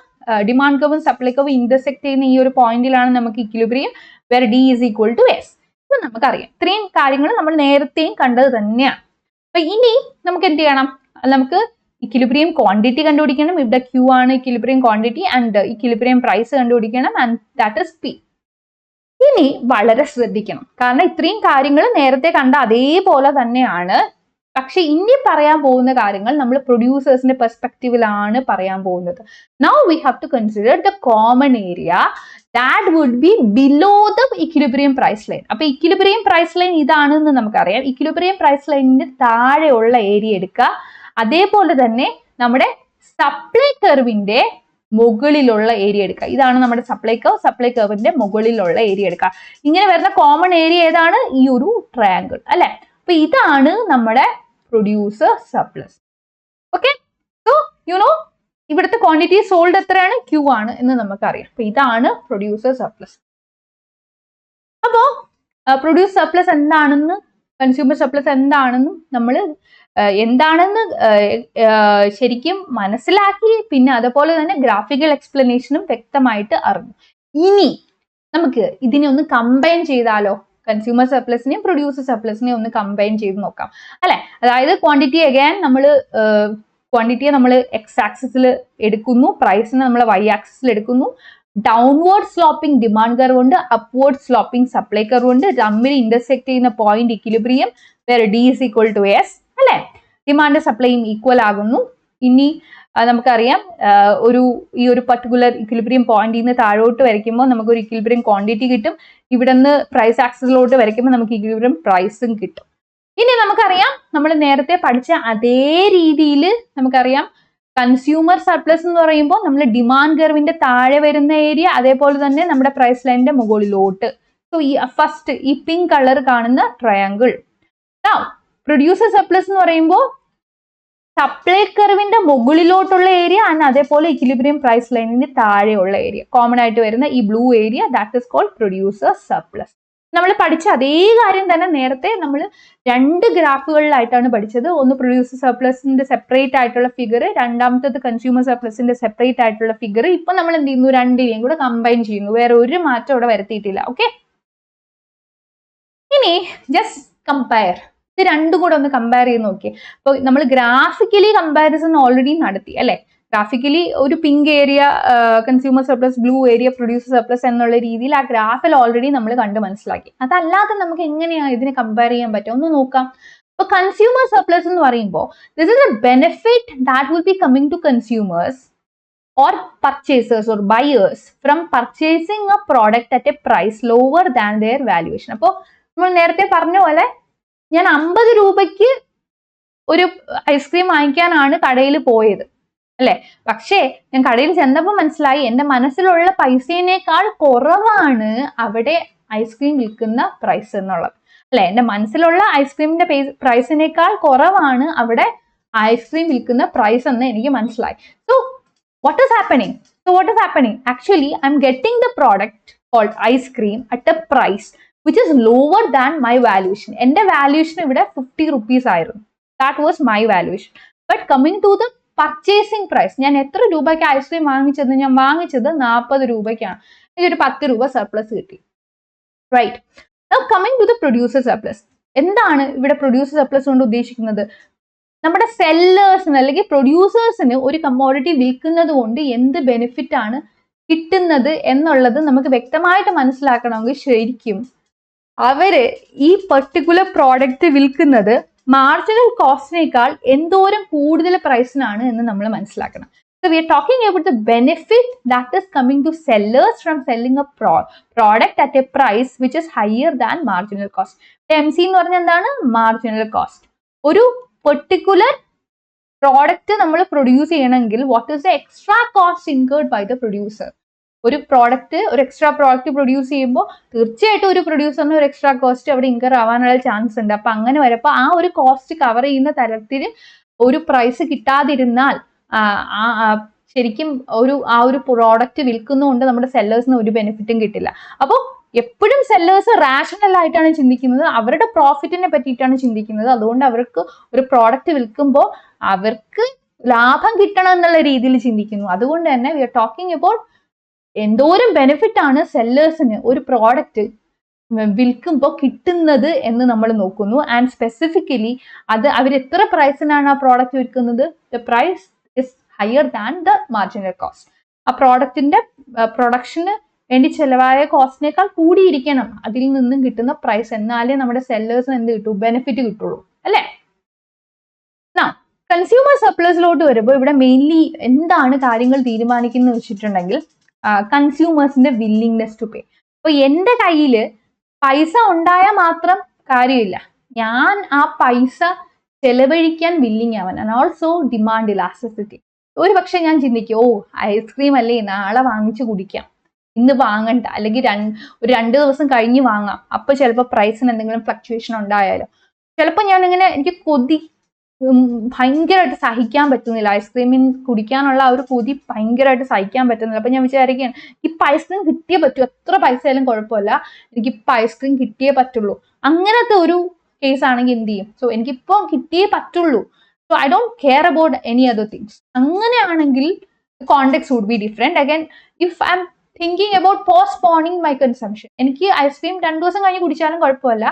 Speaker 1: ഡിമാൻഡ് കർവും സപ്ലൈ കർവും ഇന്റർസെക്ട് ചെയ്യുന്ന ഈ ഒരു പോയിന്റിലാണ് നമുക്ക് equilibrium, where D is equal to S. ഇത് നമുക്കറിയാം. ഇത്രയും കാര്യങ്ങൾ നമ്മൾ നേരത്തെയും കണ്ടത് തന്നെയാണ്. അപ്പൊ ഇനി നമുക്ക് എന്ത് ചെയ്യണം? നമുക്ക് ഇക്വിലിബ്രിയം ക്വാണ്ടിറ്റി കണ്ടുപിടിക്കണം. ഇവിടെ ക്യൂ ആണ് equilibrium quantity and equilibrium price കണ്ടുപിടിക്കണം, ആൻഡ് ദാറ്റ് ഇസ് പി. ഇനി വളരെ ശ്രദ്ധിക്കണം, കാരണം ഇത്രയും കാര്യങ്ങൾ നേരത്തെ കണ്ട അതേപോലെ തന്നെയാണ്. പക്ഷെ ഇനി പറയാൻ പോകുന്ന കാര്യങ്ങൾ നമ്മൾ പ്രൊഡ്യൂസേഴ്സിന്റെ പെർസ്പെക്റ്റീവിലാണ് പറയാൻ പോകുന്നത്. Now we have to consider the common area that would be below the equilibrium price line. അപ്പൊ ഇക്വിലിബ്രിയം പ്രൈസ് ലൈൻ ഇതാണെന്ന് നമുക്കറിയാം. ഇക്വിലിബ്രിയം പ്രൈസ് ലൈനിന്റെ താഴെയുള്ള ഏരിയ എടുക്കുക. അതേപോലെ തന്നെ നമ്മുടെ സപ്ലൈ കർവിന്റെ മുകളിലുള്ള ഏരിയ എടുക്കുക. ഇതാണ് നമ്മുടെ സപ്ലൈ കർവ്. സപ്ലൈ കർവിന്റെ മുകളിലുള്ള ഏരിയ എടുക്കുക. ഇങ്ങനെ വരുന്ന കോമൺ ഏരിയ ഏതാണ്? ഈ ഒരു ട്രയാങ്കിൾ അല്ലെ. അപ്പൊ ഇതാണ് നമ്മുടെ producer surplus. Okay, so you know ഇവിടുത്തെ ക്വാണ്ടിറ്റി സോൾഡ് എത്രയാണ്? ക്യൂ ആണ് എന്ന് നമുക്കറിയാം. അപ്പൊ ഇതാണ് പ്രൊഡ്യൂസർ സർപ്ലസ്. അപ്പോ പ്രൊഡ്യൂസർ സർപ്ലസ് എന്താണെന്ന്, കൺസ്യൂമർ സർപ്ലസ് എന്താണെന്നും നമ്മൾ എന്താണെന്ന് ശരിക്കും മനസ്സിലാക്കി, പിന്നെ അതുപോലെ തന്നെ ഗ്രാഫിക്കൽ എക്സ്പ്ലനേഷനും വ്യക്തമായിട്ട് അറിഞ്ഞു. ഇനി നമുക്ക് ഇതിനെ ഒന്ന് കമ്പൈൻ ചെയ്താലോ? കൺസ്യൂമർ സർപ്ലസിനെയും പ്രൊഡ്യൂസർ സർപ്ലസിനെയും ഒന്ന് കമ്പൈൻ ചെയ്ത് നോക്കാം അല്ലെ. അതായത് ക്വാണ്ടിറ്റി അഗൈൻ ക്വാണ്ടിറ്റിയെ നമ്മൾ എക്സ് ആക്സിസിൽ എടുക്കുന്നു, പ്രൈസിനെ നമ്മൾ വൈ ആക്സിസിൽ എടുക്കുന്നു. ഡൗൺവേർഡ് സ്ലോപ്പിംഗ് ഡിമാൻഡ് കർവ് ഉണ്ട്, അപ്വേർഡ് സ്ലോപ്പിംഗ് സപ്ലൈ കർവ് ഉണ്ട്. തമ്മിൽ ഇന്റർസെക്ട് ചെയ്യുന്ന point equilibrium, where D is equal to S അല്ലെ. ഡിമാൻഡ് സപ്ലൈയും ഈക്വൽ ആകുന്നു. ഇനി നമുക്കറിയാം ഈ ഒരു പർട്ടിക്കുലർ ഇക്വിലിബ്രിയം പോയിന്റിൽ നിന്ന് താഴോട്ട് വരയ്ക്കുമ്പോൾ നമുക്ക് ഒരു ഇക്വിലിബ്രിയം ക്വാണ്ടിറ്റി കിട്ടും. ഇവിടെ നിന്ന് പ്രൈസ് ആക്സിസിലോട്ട് വരയ്ക്കുമ്പോൾ നമുക്ക് ഇക്വിലിബ്രിയം പ്രൈസും കിട്ടും. ഇനി നമുക്കറിയാം, നമ്മൾ നേരത്തെ പഠിച്ച അതേ രീതിയിൽ നമുക്കറിയാം കൺസ്യൂമർ സർപ്ലസ് എന്ന് പറയുമ്പോൾ നമ്മൾ ഡിമാൻഡ് കർവിന്റെ താഴെ വരുന്ന ഏരിയ, അതേപോലെ തന്നെ നമ്മുടെ പ്രൈസ് ലൈനിന്റെ മുകളിലോട്ട്. സോ ഈ ഫസ്റ്റ് ഈ പിങ്ക് കളർ കാണുന്ന ട്രയാങ്കിൾ. പ്രൊഡ്യൂസർ സർപ്ലസ് എന്ന് പറയുമ്പോൾ സപ്ലൈ കർവിന്റെ മുകളിലോട്ടുള്ള ഏരിയ ആൻഡ് അതേപോലെ ഇക്വിലിബ്രിയം പ്രൈസ് ലൈനിന്റെ താഴെയുള്ള ഏരിയ, കോമൺ ആയിട്ട് വരുന്ന ഈ blue area, that is called producer surplus. നമ്മൾ പഠിച്ച അതേ കാര്യം തന്നെ നേരത്തെ നമ്മൾ 2 ഗ്രാഫുകളിലായിട്ടാണ് പഠിച്ചത്. ഒന്ന് പ്രൊഡ്യൂസർ സർപ്ലസിന്റെ സെപ്പറേറ്റ് ആയിട്ടുള്ള ഫിഗർ, രണ്ടാമത്തേത് കൺസ്യൂമർ സർപ്ലസിന്റെ സെപ്പറേറ്റ് ആയിട്ടുള്ള ഫിഗർ. ഇപ്പൊ നമ്മൾ എന്ത് ചെയ്യുന്നു, രണ്ടിനെയും കൂടെ കമ്പൈൻ ചെയ്യുന്നു. വേറെ ഒരു മാറ്റം ഇവിടെ വരുത്തിയിട്ടില്ല. ഓക്കെ, ഇനി ജസ്റ്റ് കമ്പയർ, ഇത് രണ്ടും കൂടെ ഒന്ന് കമ്പയർ ചെയ്ത് നോക്കിയേ. അപ്പോൾ നമ്മൾ ഗ്രാഫിക്കലി കമ്പാരിസൺ ഓൾറെഡി നടത്തി അല്ലെ. ഗ്രാഫിക്കലി ഒരു pink area consumer surplus, blue area producer surplus എന്നുള്ള രീതിയിൽ ആ ഗ്രാഫിൽ ഓൾറെഡി നമ്മൾ കണ്ട് മനസ്സിലാക്കി. അതല്ലാതെ നമുക്ക് എങ്ങനെയാണ് ഇതിനെ കമ്പയർ ചെയ്യാൻ പറ്റുക ഒന്ന് നോക്കാം. അപ്പോൾ കൺസ്യൂമർ സർപ്ലസ് എന്ന് പറയുമ്പോൾ this is a benefit that will be coming to consumers or purchasers or buyers from purchasing a product at a price lower than their valuation. അപ്പോൾ നമ്മൾ നേരത്തെ പറഞ്ഞ പോലെ ഞാൻ 50 രൂപയ്ക്ക് ഒരു ഐസ്ക്രീം വാങ്ങിക്കാനാണ് കടയിൽ പോയത് അല്ലെ. പക്ഷേ ഞാൻ കടയിൽ ചെന്നപ്പോൾ മനസ്സിലായി എന്റെ മനസ്സിലുള്ള പൈസേനേക്കാൾ കുറവാണ് അവിടെ ഐസ്ക്രീം വിൽക്കുന്ന പ്രൈസ് എന്നുള്ളത് അല്ലെ. എന്റെ മനസ്സിലുള്ള ഐസ്ക്രീമിന്റെ പ്രൈസിനേക്കാൾ കുറവാണ് അവിടെ ഐസ്ക്രീം വിൽക്കുന്ന പ്രൈസ് എന്ന് എനിക്ക് മനസ്സിലായി. So what is happening? Actually, I'm getting the product called ice cream at a price which is lower than my valuation. എന്റെ വാല്യൂഷൻ ഇവിടെ 50 rupees ആയിരുന്നു. That was my valuation. But coming to the purchasing price, ഞാൻ എത്ര രൂപയ്ക്ക് ice cream വാങ്ങിച്ചത്? ഞാൻ വാങ്ങിച്ചത് 40 രൂപയ്ക്കാണ്. എനിക്കൊരു 10 രൂപ സർപ്ലസ് കിട്ടി. Right. Now coming to the producer surplus. എന്താണ് ഇവിടെ പ്രൊഡ്യൂസർ സർപ്ലസ് കൊണ്ട് ഉദ്ദേശിക്കുന്നത്? നമ്മുടെ സെല്ലേഴ്സിന് അല്ലെങ്കിൽ പ്രൊഡ്യൂസേഴ്സിന് ഒരു കമ്മോഡിറ്റി വിൽക്കുന്നത് കൊണ്ട് എന്ത് ബെനിഫിറ്റ് ആണ് കിട്ടുന്നത് എന്നുള്ളത് നമുക്ക് വ്യക്തമായിട്ട് മനസ്സിലാക്കണമെങ്കിൽ ശരിക്കും അവര് ഈ പെർട്ടിക്കുലർ പ്രോഡക്റ്റ് വിൽക്കുന്നത് മാർജിനൽ കോസ്റ്റിനേക്കാൾ എന്തോരം കൂടുതൽ പ്രൈസിനാണ് എന്ന് നമ്മൾ മനസ്സിലാക്കണം. So we are talking about the benefit that is coming to sellers from selling a product at a price which is higher than marginal cost. MC എന്ന് പറഞ്ഞാൽ എന്താണ്? Marginal cost. ഒരു പെർട്ടിക്കുലർ പ്രോഡക്റ്റ് നമ്മൾ പ്രൊഡ്യൂസ് ചെയ്യണമെങ്കിൽ what is the extra cost incurred by the producer? ഒരു extra product produce ചെയ്യുമ്പോൾ തീർച്ചയായിട്ടും ഒരു പ്രൊഡ്യൂസറിന് ഒരു എക്സ്ട്രാ കോസ്റ്റ് അവിടെ ഇൻകർ ആവാനുള്ള ചാൻസ് ഉണ്ട്. അപ്പൊ അങ്ങനെ വരുമ്പോൾ ആ ഒരു കോസ്റ്റ് കവർ ചെയ്യുന്ന തരത്തിൽ ഒരു പ്രൈസ് കിട്ടാതിരുന്നാൽ ശരിക്കും ആ ഒരു പ്രോഡക്റ്റ് വിൽക്കുന്നതുകൊണ്ട് നമ്മുടെ സെല്ലേഴ്സിന് ഒരു ബെനിഫിറ്റും കിട്ടില്ല. അപ്പോൾ എപ്പോഴും സെല്ലേഴ്സ് റാഷണൽ ആയിട്ടാണ് ചിന്തിക്കുന്നത്, അവരുടെ പ്രോഫിറ്റിനെ പറ്റിയിട്ടാണ് ചിന്തിക്കുന്നത്. അതുകൊണ്ട് അവർക്ക് ഒരു പ്രോഡക്റ്റ് വിൽക്കുമ്പോൾ അവർക്ക് ലാഭം കിട്ടണം എന്നുള്ള രീതിയിൽ ചിന്തിക്കുന്നു. അതുകൊണ്ട് തന്നെ വി ആർ ടോക്കിംഗ് അബൌട്ട് എന്തോരം ബെനിഫിറ്റ് ആണ് സെല്ലേഴ്സിന് ഒരു പ്രോഡക്റ്റ് വിൽക്കുമ്പോൾ കിട്ടുന്നത് എന്ന് നമ്മൾ നോക്കുന്നു. ആൻഡ് സ്പെസിഫിക്കലി അത് അവർ എത്ര പ്രൈസിനാണ് ആ പ്രോഡക്റ്റ് വിൽക്കുന്നത്? The price is higher than the marginal cost. ആ പ്രോഡക്റ്റിന്റെ പ്രൊഡക്ഷന് വേണ്ടി ചെലവായ കോസ്റ്റിനേക്കാൾ കൂടിയിരിക്കണം അതിൽ നിന്നും കിട്ടുന്ന പ്രൈസ്. എന്നാലേ നമ്മുടെ സെല്ലേഴ്സിന് എന്ത് കിട്ടൂ? ബെനിഫിറ്റ് കിട്ടുള്ളൂ അല്ലേ. കൺസ്യൂമർ സർപ്ലസിലോട്ട് വരുമ്പോൾ ഇവിടെ മെയിൻലി എന്താണ് കാര്യങ്ങൾ തീരുമാനിക്കുന്നത് വെച്ചിട്ടുണ്ടെങ്കിൽ കൺസ്യൂമേഴ്സിന്റെ വില്ലിങ്നെസ് ടു പേ. അപ്പൊ എന്റെ കയ്യിൽ പൈസ ഉണ്ടായാൽ മാത്രം കാര്യമില്ല, ഞാൻ ആ പൈസ ചെലവഴിക്കാൻ വില്ലിങ് ആവാൻ. And also demand elasticity. ഒരു പക്ഷെ ഞാൻ ചിന്തിക്കും, ഓ ഐസ്ക്രീം അല്ലേ നാളെ വാങ്ങിച്ചു കുടിക്കാം, ഇന്ന് വാങ്ങണ്ട, അല്ലെങ്കിൽ ഒരു 2 ദിവസം കഴിഞ്ഞ് വാങ്ങാം. അപ്പൊ ചിലപ്പോൾ പ്രൈസിന് എന്തെങ്കിലും ഫ്ലക്ച്വേഷൻ ഉണ്ടായാലോ. ചിലപ്പോൾ ഞാനിങ്ങനെ എനിക്ക് കൊതി ഭയങ്കരമായിട്ട് സഹിക്കാൻ പറ്റുന്നില്ല, ഐസ്ക്രീമിൻ കുടിക്കാനുള്ള ആ ഒരു കൊതി ഭയങ്കരമായിട്ട് സഹിക്കാൻ പറ്റുന്നില്ല. അപ്പൊ ഞാൻ വിചാരിക്കുകയാണ് ഇപ്പൊ ഐസ്ക്രീം കിട്ടിയേ പറ്റൂ, എത്ര പൈസ ആയാലും കുഴപ്പമില്ല, എനിക്കിപ്പോൾ ഐസ്ക്രീം കിട്ടിയേ പറ്റുള്ളൂ. അങ്ങനത്തെ ഒരു കേസ് ആണെങ്കിൽ എന്ത് ചെയ്യും? സോ എനിക്കിപ്പോൾ കിട്ടിയേ പറ്റുള്ളൂ, so I don't care about any other things. അങ്ങനെയാണെങ്കിൽ context would be different. Again if I'm thinking about postponing my consumption, എനിക്ക് ഐസ്ക്രീം 2 ദിവസം കഴിഞ്ഞ് കുടിച്ചാലും കുഴപ്പമില്ല,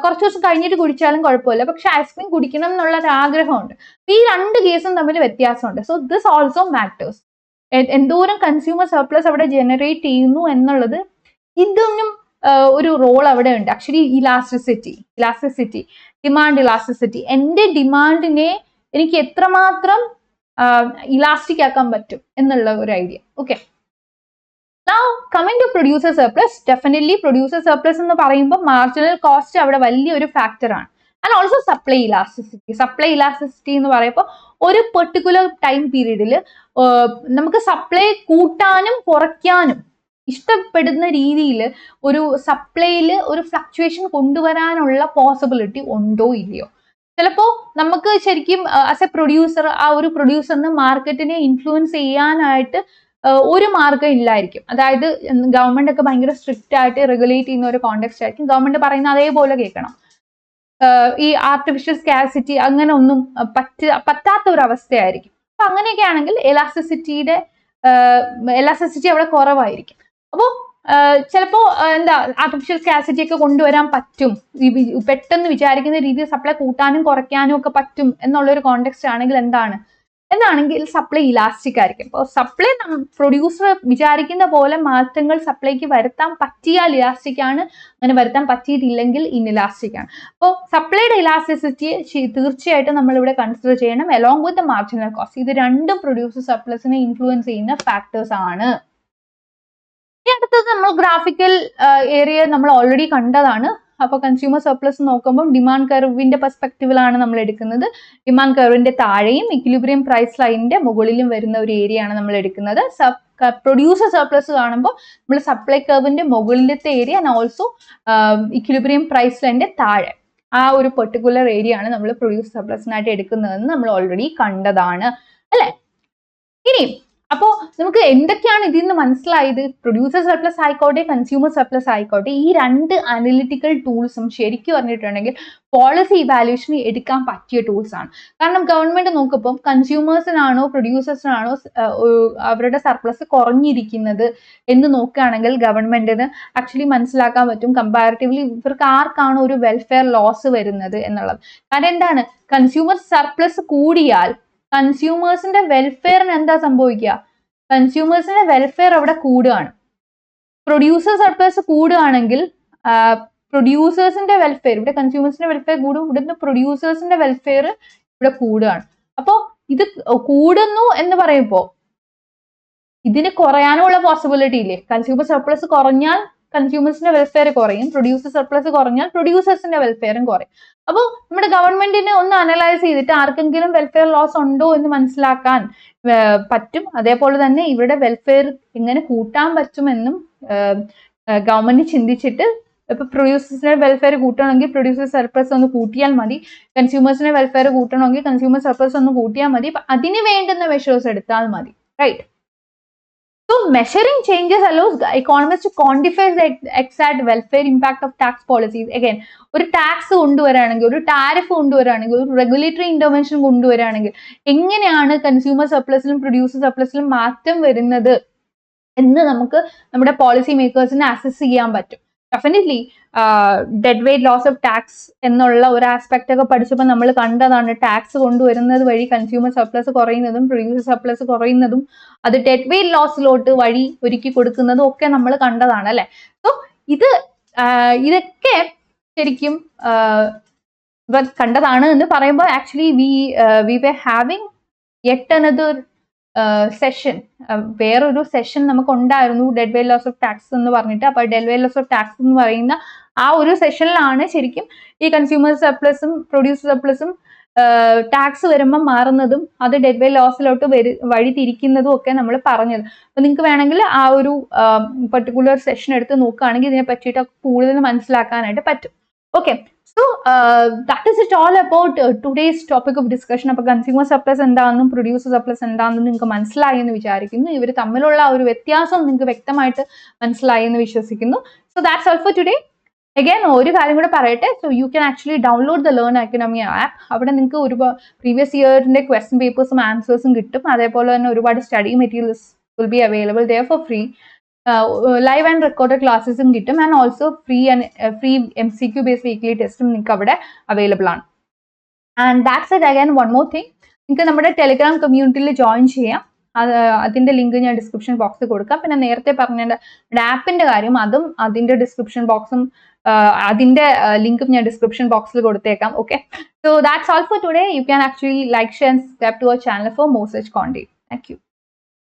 Speaker 1: കുറച്ച് ദിവസം കഴിഞ്ഞിട്ട് കുടിച്ചാലും കുഴപ്പമില്ല, പക്ഷെ ഐസ്ക്രീം കുടിക്കണം എന്നുള്ള ഒരു ആഗ്രഹമുണ്ട്. ഈ 2 കേസും തമ്മിൽ വ്യത്യാസമുണ്ട്. So this also matters. എന്തോരം കൺസ്യൂമർ സർപ്ലസ് അവിടെ ജനറേറ്റ് ചെയ്യുന്നു എന്നുള്ളത് ഇതൊന്നും ഒരു റോൾ അവിടെ ഉണ്ട്. Actually elasticity, demand elasticity. എൻ്റെ ഡിമാൻഡിനെ എനിക്ക് എത്രമാത്രം ഇലാസ്റ്റിക് ആക്കാൻ പറ്റും എന്നുള്ള ഒരു idea. Okay, Now coming to producer surplus, definitely producer surplus എന്ന് പറയുമ്പോൾ മാർജിനൽ കോസ്റ്റ് അവിടെ വലിയൊരു ഫാക്ടർ ആണ്. ആൻഡ് ഓൾസോ സപ്ലൈ ഇലാസ്റ്റിസിറ്റി എന്ന് പറയുമ്പോൾ ഒരു പെർട്ടിക്കുലർ ടൈം പീരീഡിൽ നമുക്ക് സപ്ലൈ കൂട്ടാനും കുറയ്ക്കാനും ഇഷ്ടപ്പെടുന്ന രീതിയിൽ ഒരു സപ്ലൈയിൽ ഒരു ഫ്ലക്ച്വേഷൻ കൊണ്ടുവരാനുള്ള പോസിബിലിറ്റി ഉണ്ടോ ഇല്ലയോ. ചിലപ്പോൾ നമുക്ക് ശരിക്കും ആസ് എ പ്രൊഡ്യൂസർ ആ ഒരു പ്രൊഡ്യൂസറിന് മാർക്കറ്റിനെ ഇൻഫ്ലുവൻസ് ചെയ്യാനായിട്ട് ഒരു മാർഗം ഇല്ലായിരിക്കും. അതായത് ഗവൺമെന്റ് ഒക്കെ ഭയങ്കര സ്ട്രിക്റ്റ് ആയിട്ട് റെഗുലേറ്റ് ചെയ്യുന്ന ഒരു കോണ്ടെക്സ്റ്റ് ആയിരിക്കും. ഗവൺമെന്റ് പറയുന്ന അതേപോലെ കേൾക്കണം. ഈ ആർട്ടിഫിഷ്യൽ സ്കാസിറ്റി അങ്ങനെ ഒന്നും പറ്റാത്ത ഒരു അവസ്ഥയായിരിക്കും. അപ്പൊ അങ്ങനെയൊക്കെ ആണെങ്കിൽ എലാസ്റ്റിസിറ്റി അവിടെ കുറവായിരിക്കും. അപ്പോൾ ചിലപ്പോൾ എന്താ ആർട്ടിഫിഷ്യൽ സ്കാസിറ്റി ഒക്കെ കൊണ്ടുവരാൻ പറ്റും, പെട്ടെന്ന് വിചാരിക്കുന്ന രീതിയിൽ സപ്ലൈ കൂട്ടാനും കുറയ്ക്കാനും ഒക്കെ പറ്റും എന്നുള്ളൊരു കോണ്ടെക്സ്റ്റ് ആണെങ്കിൽ എന്നാണെങ്കിൽ സപ്ലൈ ഇലാസ്റ്റിക് ആയിരിക്കും. അപ്പോൾ സപ്ലൈ പ്രൊഡ്യൂസർ വിചാരിക്കുന്ന പോലെ മാറ്റങ്ങൾ സപ്ലൈക്ക് വരുത്താൻ പറ്റിയാൽ ഇലാസ്റ്റിക് ആണ്, അങ്ങനെ വരുത്താൻ പറ്റിയിട്ടില്ലെങ്കിൽ ഇൻഇലാസ്റ്റിക് ആണ്. അപ്പോൾ സപ്ലൈയുടെ ഇലാസ്റ്റിസിറ്റി തീർച്ചയായിട്ടും നമ്മളിവിടെ കൺസിഡർ ചെയ്യണം along with the marginal cost. ഇത് രണ്ടും പ്രൊഡ്യൂസർ സർപ്ലസിനെ ഇൻഫ്ലുവൻസ് ചെയ്യുന്ന ഫാക്ടേഴ്സ് ആണ്. ഈ അടുത്തത് നമ്മൾ ഗ്രാഫിക്കൽ ഏരിയ നമ്മൾ ഓൾറെഡി കണ്ടതാണ്. അപ്പോൾ കൺസ്യൂമർ സർപ്ലസ് നോക്കുമ്പോൾ ഡിമാൻഡ് കർവിന്റെ പെർസ്പെക്റ്റീവിലാണ് നമ്മൾ എടുക്കുന്നത്. ഡിമാൻഡ് കർവിന്റെ താഴെയും ഇക്വിലിബ്രിയം പ്രൈസ് ലൈനിന്റെ മുകളിലും വരുന്ന ഒരു ഏരിയ ആണ് നമ്മൾ എടുക്കുന്നത്. പ്രൊഡ്യൂസർ സർപ്ലസ് കാണുമ്പോൾ നമ്മൾ സപ്ലൈ കർവിന്റെ മുകളിലത്തെ area and also equilibrium price ലൈനിന്റെ താഴെ ആ ഒരു പെർട്ടിക്കുലർ ഏരിയ ആണ് നമ്മൾ പ്രൊഡ്യൂസർ സർപ്ലസിനായിട്ട് എടുക്കുന്നതെന്ന് നമ്മൾ ഓൾറെഡി കണ്ടതാണ് അല്ലെ. ഇനി അപ്പോൾ നമുക്ക് എന്തൊക്കെയാണ് ഇതിൽ നിന്ന് മനസ്സിലായത്? പ്രൊഡ്യൂസർ സർപ്ലസ് ആയിക്കോട്ടെ കൺസ്യൂമർ സർപ്ലസ് ആയിക്കോട്ടെ, ഈ രണ്ട് അനലിറ്റിക്കൽ ടൂൾസും ശരിക്കും പറഞ്ഞിട്ടുണ്ടെങ്കിൽ പോളിസി ഇവാലുവേഷന് എടുക്കാൻ പറ്റിയ ടൂൾസ് ആണ്. കാരണം ഗവൺമെന്റ് നോക്കുമ്പോൾ കൺസ്യൂമേഴ്സിനാണോ പ്രൊഡ്യൂസേഴ്സിനാണോ അവരുടെ സർപ്ലസ് കുറഞ്ഞിരിക്കുന്നത് എന്ന് നോക്കുകയാണെങ്കിൽ ഗവൺമെന്റിന് ആക്ച്വലി മനസ്സിലാക്കാൻ പറ്റും കമ്പാരിറ്റീവ്ലി ഇവർക്ക് ആർക്കാണോ ഒരു വെൽഫെയർ ലോസ് വരുന്നത് എന്നുള്ളത്. കാരണം എന്താണ്, കൺസ്യൂമർ സർപ്ലസ് കൂടിയാൽ കൺസ്യൂമേഴ്സിന്റെ വെൽഫെയറിന് എന്താ സംഭവിക്കുക? കൺസ്യൂമേഴ്സിന്റെ വെൽഫെയർ അവിടെ കൂടുകയാണ്. പ്രൊഡ്യൂസർ സർപ്ലസ് കൂടുകയാണെങ്കിൽ പ്രൊഡ്യൂസേഴ്സിന്റെ വെൽഫെയർ, ഇവിടെ കൺസ്യൂമേഴ്സിന്റെ വെൽഫെയർ കൂടും, ഇവിടുന്ന് പ്രൊഡ്യൂസേഴ്സിന്റെ വെൽഫെയർ ഇവിടെ കൂടുകയാണ്. അപ്പോൾ ഇത് കൂടുന്നു എന്ന് പറയുമ്പോൾ ഇതിന് കുറയാനുള്ള പോസിബിലിറ്റി ഇല്ലേ? കൺസ്യൂമർ സർപ്ലസ് കുറഞ്ഞാൽ കൺസ്യൂമേഴ്സിന്റെ വെൽഫെയർ കുറയും, പ്രൊഡ്യൂസർ സർപ്ലസ് കുറഞ്ഞാൽ പ്രൊഡ്യൂസേഴ്സിന്റെ വെൽഫെയറും കുറയും. അപ്പോൾ നമ്മുടെ ഗവൺമെന്റിന് ഒന്ന് അനലൈസ് ചെയ്തിട്ട് ആർക്കെങ്കിലും വെൽഫെയർ ലോസ് ഉണ്ടോ എന്ന് മനസ്സിലാക്കാൻ പറ്റും. അതേപോലെ തന്നെ ഇവരുടെ വെൽഫെയർ എങ്ങനെ കൂട്ടാൻ പറ്റുമെന്നും ഗവൺമെന്റ് ചിന്തിച്ചിട്ട് ഇപ്പൊ പ്രൊഡ്യൂസേഴ്സിന്റെ വെൽഫെയർ കൂട്ടണമെങ്കിൽ പ്രൊഡ്യൂസർ സർപ്ലസ് ഒന്ന് കൂട്ടിയാൽ മതി, കൺസ്യൂമേഴ്സിന്റെ വെൽഫെയർ കൂട്ടണമെങ്കിൽ കൺസ്യൂമർ സർപ്ലസ് ഒന്ന് കൂട്ടിയാൽ മതി. അതിന് വേണ്ടുന്ന മെഷേഴ്സ് എടുത്താൽ മതി, right? So measuring changes allows economists to quantify the exact welfare impact of tax policies. Again, ഒരു ടാക്സ് കൊണ്ടുവരാണെങ്കിൽ, ഒരു ടാരിഫ് കൊണ്ടുവരാണെങ്കിൽ, ഒരു റെഗുലേറ്ററി ഇന്റർവെൻഷൻ കൊണ്ടുവരാണെങ്കിൽ എങ്ങനെയാണ് കൺസ്യൂമർ സർപ്ലസിലും പ്രൊഡ്യൂസർ സർപ്ലസിലും മാറ്റം വരുന്നത് എന്ന് നമുക്ക് നമ്മുടെ പോളിസി മേക്കേഴ്സിനെ അസസ് ചെയ്യാൻ പറ്റും. Definitely deadweight loss of tax എന്നുള്ള ഒരു ആസ്പെക്ട് ഒക്കെ പഠിച്ചപ്പോൾ നമ്മൾ കണ്ടതാണ്. ടാക്സ് കൊണ്ടുവരുന്നത് വഴി കൺസ്യൂമർ സർപ്ലസ് കുറയുന്നതും പ്രൊഡ്യൂസർ സർപ്ലസ് കുറയുന്നതും അത് ഡെഡ് വെയ്റ്റ് ലോസിലോട്ട് വഴി ഒരുക്കി കൊടുക്കുന്നതും ഒക്കെ നമ്മൾ കണ്ടതാണ് അല്ലെ. സോ ഇതൊക്കെ ശരിക്കും കണ്ടതാണ് എന്ന് പറയുമ്പോൾ actually we were having yet another session, വേറൊരു സെഷൻ നമുക്ക് ഉണ്ടായിരുന്നു deadweight loss of tax എന്ന് പറഞ്ഞിട്ട്. അപ്പൊ deadweight loss of tax എന്ന് പറയുന്ന ആ ഒരു സെഷനിലാണ് ശരിക്കും ഈ കൺസ്യൂമർ സർപ്ലസും പ്രൊഡ്യൂസർ സർപ്ലസും ടാക്സ് വരുമ്പോൾ മാറുന്നതും അത് ഡെഡ് വെയ്റ്റ് ലോസിലോട്ട് വഴി തിരിക്കുന്നതും ഒക്കെ നമ്മൾ പറഞ്ഞത്. അപ്പൊ നിങ്ങൾക്ക് വേണമെങ്കിൽ ആ ഒരു പെർട്ടിക്കുലർ സെഷൻ എടുത്ത് നോക്കുകയാണെങ്കിൽ ഇതിനെ പറ്റിയിട്ട് കൂടുതൽ മനസ്സിലാക്കാനായിട്ട് പറ്റും. Okay, so that is it all about today's topic of discussion. അപ്പോൾ കൺസ്യൂമർ സർപ്ലസ് എന്താണെന്നും പ്രൊഡ്യൂസർ സർപ്ലസ് എന്താണെന്നും നിങ്ങൾക്ക് മനസ്സിലായി എന്ന് വിചാരിക്കുന്നു. ഇവർ തമ്മിലുള്ള ആ ഒരു വ്യത്യാസം നിങ്ങൾക്ക് വ്യക്തമായിട്ട് മനസ്സിലായി എന്ന് വിശ്വസിക്കുന്നു. So that's all for today. Again ഒരു കാര്യം കൂടെ പറയട്ടെ, so you can actually download the learn academy app. അവിടെ നിങ്ങൾക്ക് ഒരുപാട് പ്രീവിയസ് ഇയറിന്റെ ക്വസ്റ്റ്യൻ പേപ്പേഴ്സും ആൻസേഴ്സും കിട്ടും. അതേപോലെ തന്നെ ഒരുപാട് study materials will be available there for free. Live and recorded ക്ലാസ്സസും കിട്ടും. And also free MCQ based weekly ടെസ്റ്റും നിങ്ങൾക്ക് അവിടെ അവൈലബിൾ ആണ്. And that's it. Again one more thing, നിങ്ങൾക്ക് നമ്മുടെ ടെലിഗ്രാം കമ്മ്യൂണിറ്റിയിൽ ജോയിൻ ചെയ്യാം. അതിന്റെ ലിങ്ക് ഞാൻ ഡിസ്ക്രിപ്ഷൻ ബോക്സിൽ കൊടുക്കാം. പിന്നെ നേരത്തെ പറഞ്ഞ ആപ്പിന്റെ കാര്യം അതും അതിന്റെ ഡിസ്ക്രിപ്ഷൻ ബോക്സും അതിന്റെ ലിങ്കും ഞാൻ ഡിസ്ക്രിപ്ഷൻ ബോക്സിൽ കൊടുത്തേക്കാം. Okay, so that's all for today. You can actually like, share and subscribe to our channel for more such content. Thank U.